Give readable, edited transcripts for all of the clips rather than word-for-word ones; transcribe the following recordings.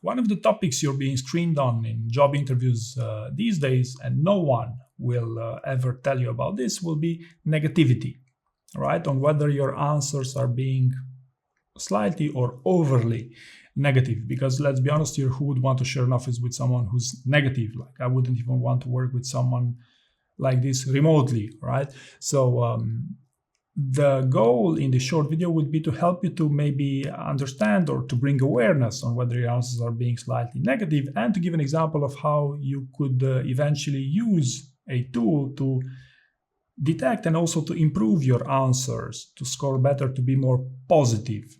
One of the topics you're being screened on in job interviews these days, and no one will ever tell you about this, will be negativity, right? On whether your answers are being slightly or overly negative. Because let's be honest here, who would want to share an office with someone who's negative? Like, I wouldn't even want to work with someone like this remotely, right? So the goal in the short video would be to help you to maybe understand or to bring awareness on whether your answers are being slightly negative, and to give an example of how you could eventually use a tool to detect and also to improve your answers, to score better, to be more positive.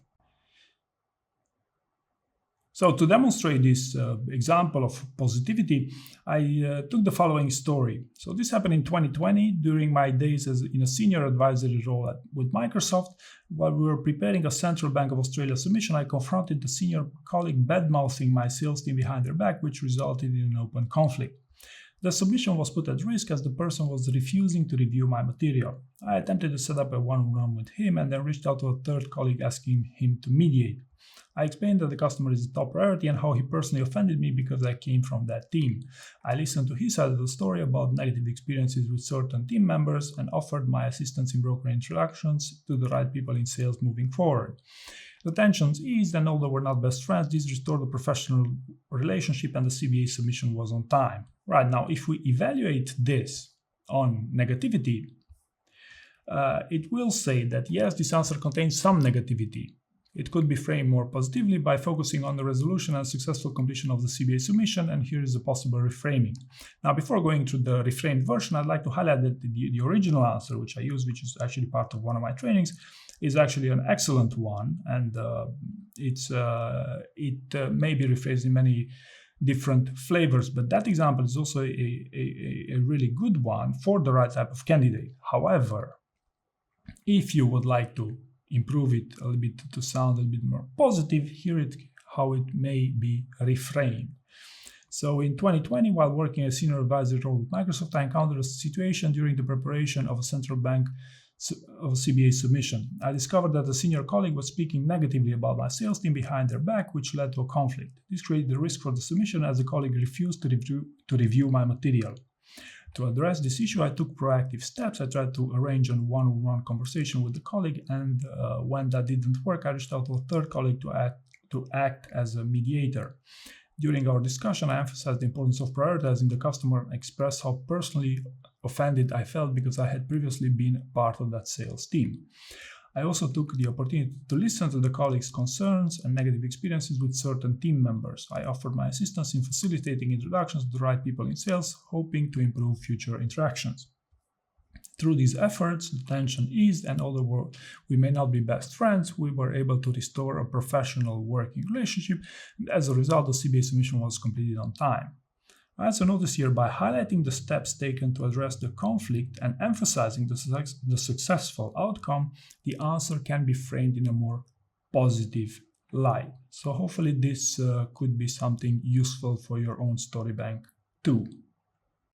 So to demonstrate this example of positivity, I took the following story. So this happened in 2020 during my days in a senior advisory role with Microsoft. While we were preparing a Central Bank of Australia submission, I confronted the senior colleague bad-mouthing my sales team behind their back, which resulted in an open conflict. The submission was put at risk as the person was refusing to review my material. I attempted to set up a one-on-one with him and then reached out to a third colleague asking him to mediate. I explained that the customer is a top priority and how he personally offended me because I came from that team. I listened to his side of the story about negative experiences with certain team members and offered my assistance in brokering introductions to the right people in sales moving forward. The tensions eased, and although we're not best friends, this restored the professional relationship and the CBA submission was on time. Right, now, if we evaluate this on negativity, it will say that yes, this answer contains some negativity. It could be framed more positively by focusing on the resolution and successful completion of the CBA submission, and here is a possible reframing. Now, before going through the reframed version, I'd like to highlight that the original answer, which I use, which is actually part of one of my trainings, is actually an excellent one, and it may be rephrased in many different flavors, but that example is also a really good one for the right type of candidate. However, if you would like to improve it a little bit to sound a little bit more positive, here how it may be reframed. So in 2020, while working as senior advisor role with Microsoft, I encountered a situation during the preparation of a central bank of a CBA submission. I discovered that a senior colleague was speaking negatively about my sales team behind their back, which led to a conflict. This created a risk for the submission as the colleague refused to review my material. To address this issue, I took proactive steps. I tried to arrange a one-on-one conversation with the colleague, and when that didn't work, I reached out to a third colleague to act as a mediator. During our discussion, I emphasized the importance of prioritizing the customer and expressed how personally offended I felt because I had previously been part of that sales team. I also took the opportunity to listen to the colleagues' concerns and negative experiences with certain team members. I offered my assistance in facilitating introductions to the right people in sales, hoping to improve future interactions. Through these efforts, the tension eased, and although we may not be best friends, we were able to restore a professional working relationship. As a result, the CBA submission was completed on time. I also notice here, by highlighting the steps taken to address the conflict and emphasizing the successful outcome, the answer can be framed in a more positive light. So hopefully this could be something useful for your own story bank too.